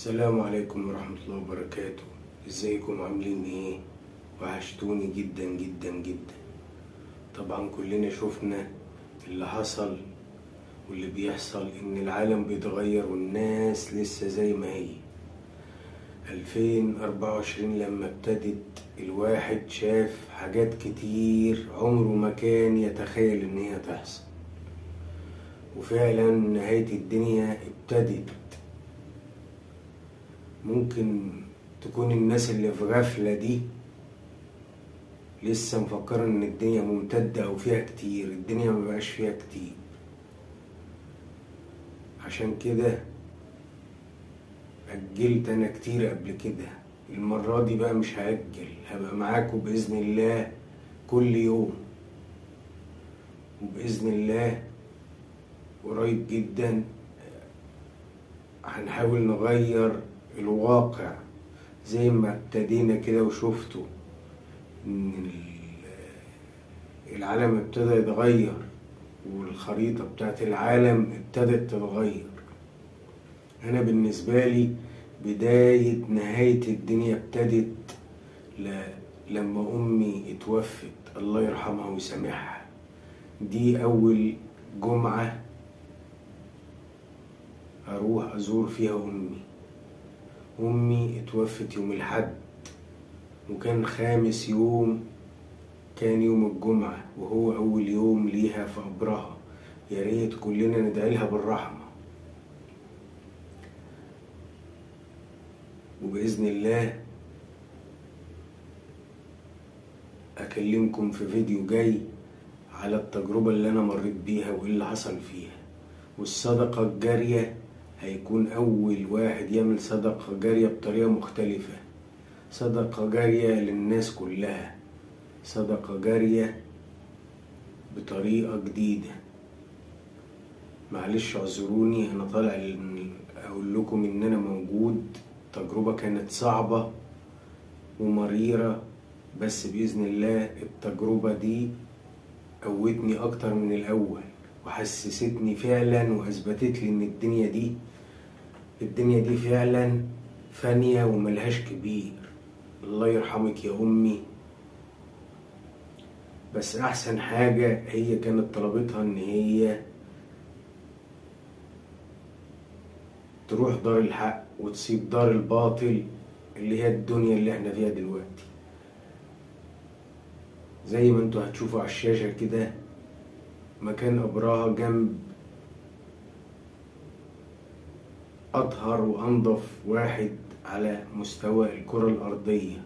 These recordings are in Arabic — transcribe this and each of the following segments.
السلام عليكم ورحمة الله وبركاته. ازيكم عاملين ايه؟ وحشتوني جدا جدا جدا. طبعا كلنا شفنا اللي حصل واللي بيحصل، ان العالم بيتغير والناس لسه زي ما هي. 2024 لما ابتدت الواحد شاف حاجات كتير عمره ما كان يتخيل ان هي تحصل، وفعلا نهاية الدنيا ابتدت. ممكن تكون الناس اللي في غفلة دي لسه مفكرة ان الدنيا ممتدة او فيها كتير. الدنيا مبقاش فيها كتير، عشان كده أجلت أنا كتير قبل كده. المرة دي بقى مش هأجل، هبقى معاكم بإذن الله كل يوم، وبإذن الله قريب جدا هنحاول نغير الواقع زي ما ابتدينا كده وشفتوا ان العالم ابتدى يتغير والخريطة بتاعت العالم ابتدت تتغير. انا بالنسبة لي بداية نهاية الدنيا ابتدت لما امي اتوفت، الله يرحمها ويسامحها. دي اول جمعة اروح ازور فيها امي اتوفت يوم الاحد، وكان خامس يوم كان يوم الجمعة، وهو اول يوم ليها في قبرها. يا ريت كلنا ندعي لها بالرحمة، وبإذن الله أكلمكم في فيديو جاي على التجربة اللي أنا مريت بيها وإيه اللي حصل فيها. والصدقة الجارية هيكون أول واحد يعمل صدقة جارية بطريقة مختلفة، صدقة جارية للناس كلها، صدقة جارية بطريقة جديدة. معلش اعذروني، أنا طالع أقول لكم إن أنا موجود. التجربة كانت صعبة ومريرة، بس بإذن الله التجربة دي قوتني أكتر من الأول، وحسستني فعلا وأثبتت لي إن الدنيا دي فعلا فانية وملهاش كبير. الله يرحمك يا أمي. بس أحسن حاجة هي كانت طلبتها إن هي تروح دار الحق وتسيب دار الباطل اللي هي الدنيا اللي احنا فيها دلوقتي. زي ما انتوا هتشوفوا على الشاشة كده، مكان قبرها جنب أطهر وأنظف واحد على مستوى الكرة الأرضية،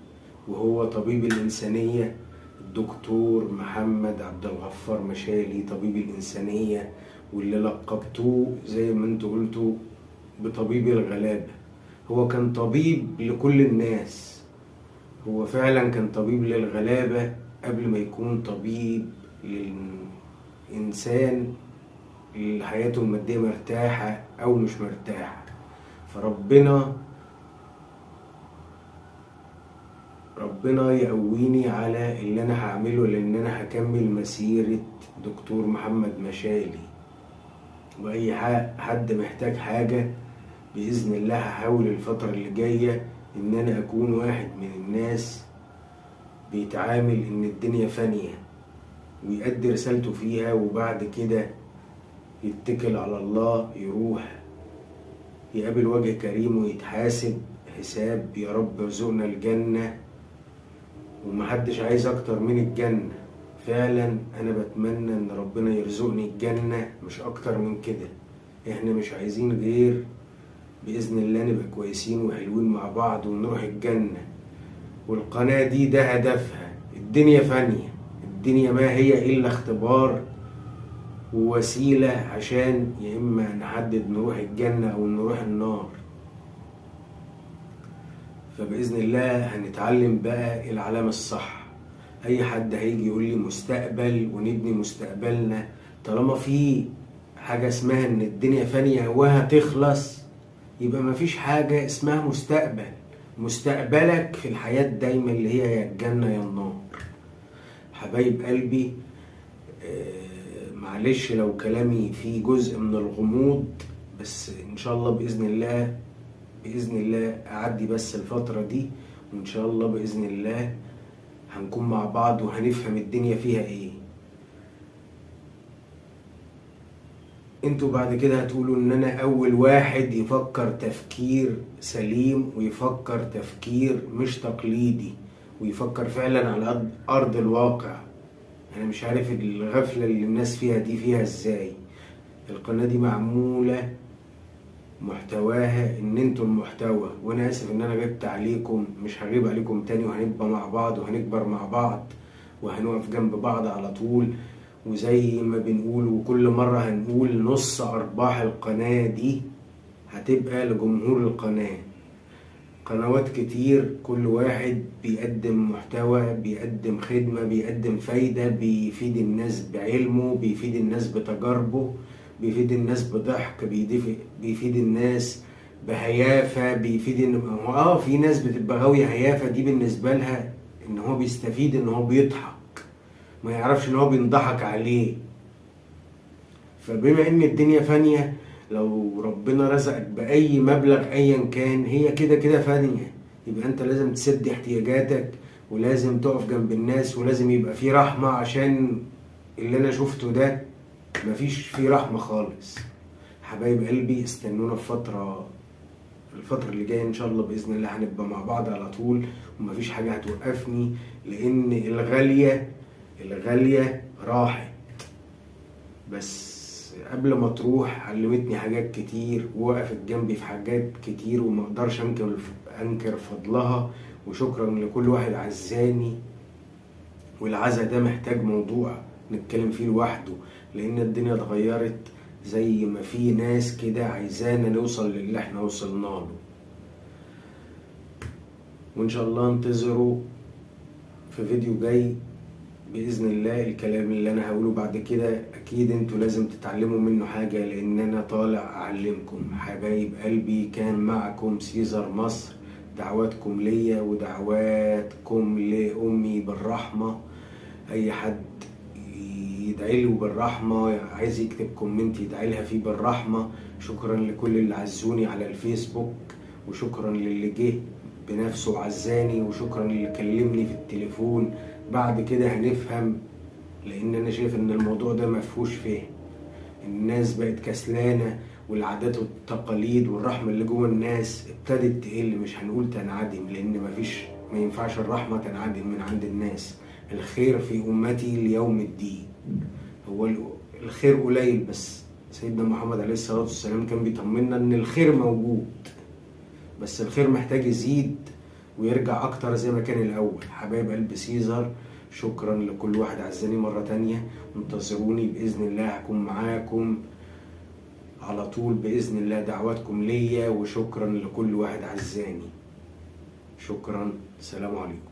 وهو طبيب الإنسانية الدكتور محمد عبد الغفار مشالي، طبيب الإنسانية، واللي لقبتوه زي ما انتوا قلتوا بطبيب الغلابة. هو كان طبيب لكل الناس، هو فعلا كان طبيب للغلابة قبل ما يكون طبيب للإنسان اللي حياته المادية مرتاحة أو مش مرتاحة. فربنا يقويني على اللي أنا هعمله، لأن أنا هكمل مسيرة دكتور محمد مشالي. وأي حد محتاج حاجة بإذن الله هحاول الفترة اللي جاية إن أنا أكون واحد من الناس بيتعامل إن الدنيا فانية ويؤدي رسالته فيها، وبعد كده يتكل على الله، يروح يقابل وجه كريم ويتحاسب حساب. يا رب ارزقنا الجنة، ومحدش عايز أكتر من الجنة. فعلا أنا بتمنى إن ربنا يرزقني الجنة، مش أكتر من كده. إحنا مش عايزين غير بإذن الله نبقى كويسين وحلوين مع بعض ونروح الجنة. والقناة دي ده هدفها. الدنيا فانية، الدنيا ما هي إلا اختبار ووسيلة عشان يا إما نحدد نروح الجنة أو نروح النار. فبإذن الله هنتعلم بقى العلامة الصح. أي حد هيجي يقول لي مستقبل ونبني مستقبلنا، طالما في حاجة اسمها إن الدنيا فانية وهتخلص، يبقى مفيش حاجة اسمها مستقبل. مستقبلك في الحياة دايما اللي هي يا الجنة يا النار. حبايب قلبي، معلش لو كلامي فيه جزء من الغموض، بس إن شاء الله بإذن الله بإذن الله أعدي بس الفترة دي، وإن شاء الله بإذن الله هنكون مع بعض وهنفهم الدنيا فيها إيه. انتوا بعد كده هتقولوا ان انا اول واحد يفكر تفكير سليم، ويفكر تفكير مش تقليدي، ويفكر فعلا على ارض الواقع. انا مش عارف الغفلة اللي الناس فيها دي فيها ازاي. القناة دي معمولة محتواها ان انتوا المحتوى، وانا اسف ان انا غبت عليكم، مش هغيب عليكم تاني، وهنبقى مع بعض وهنكبر مع بعض وهنقف جنب بعض على طول. وزي ما بنقول وكل مرة هنقول، نص أرباح القناة دي هتبقى لجمهور القناة. قنوات كتير كل واحد بيقدم محتوى، بيقدم خدمة، بيقدم فايدة، بيفيد الناس بعلمه، بيفيد الناس بتجاربه، بيفيد الناس بضحك، بيفيد الناس بهيافة، بيفيد في ناس بتبقى غاوية هيافة، دي بالنسبة لها ان هو بيستفيد، ان هو بيضحك، ما يعرفش ان هو بينضحك عليه. فبما ان الدنيا فانية، لو ربنا رزقك باي مبلغ ايا كان، هي كده كده فانية، يبقى انت لازم تسد احتياجاتك، ولازم تقف جنب الناس، ولازم يبقى في رحمة. عشان اللي انا شفته ده مفيش فيه رحمة خالص. حبايب قلبي استنونا في الفترة اللي جاية ان شاء الله بإذن الله هنبقى مع بعض على طول، ومفيش حاجة هتوقفني، لان الغالية راحت، بس قبل ما تروح علمتني حاجات كتير، ووقفت جنبي في حاجات كتير، وما اقدرش انكر فضلها. وشكرا لكل واحد عزاني، والعزا ده محتاج موضوع نتكلم فيه لوحده، لان الدنيا اتغيرت، زي ما في ناس كده عايزانا نوصل للي احنا وصلنا له. وان شاء الله انتظروا في فيديو جاي بإذن الله. الكلام اللي أنا هقوله بعد كده أكيد أنتوا لازم تتعلموا منه حاجة، لأن أنا طالع أعلمكم. حبايب قلبي، كان معكم سيزر مصر. دعواتكم ليا ودعواتكم لأمي بالرحمة. أي حد يدعي له بالرحمة، عايز يكتب كومنت يدعي لها فيه بالرحمة. شكرا لكل اللي عزوني على الفيسبوك، وشكرا للي جه بنفسه عزاني، وشكرا للي كلمني في التليفون. بعد كده هنفهم، لان انا شايف ان الموضوع ده مفهوش فهم. الناس بقت كسلانة، والعادات والتقاليد والرحمة اللي جوه الناس ابتدت تقل. مش هنقول تنعدم، لان ما ينفعش الرحمة تنعدم من عند الناس. الخير في امتي ليوم الدين. هو الخير قليل، بس سيدنا محمد عليه الصلاة والسلام كان بيطمنا ان الخير موجود، بس الخير محتاج يزيد ويرجع اكتر زي ما كان الاول. حبايب قلب سيزر، شكرا لكل واحد عزاني مرة تانية. انتظروني بإذن الله، هكون معاكم على طول بإذن الله. دعواتكم ليا، وشكرا لكل واحد عزاني. شكرا، سلام عليكم.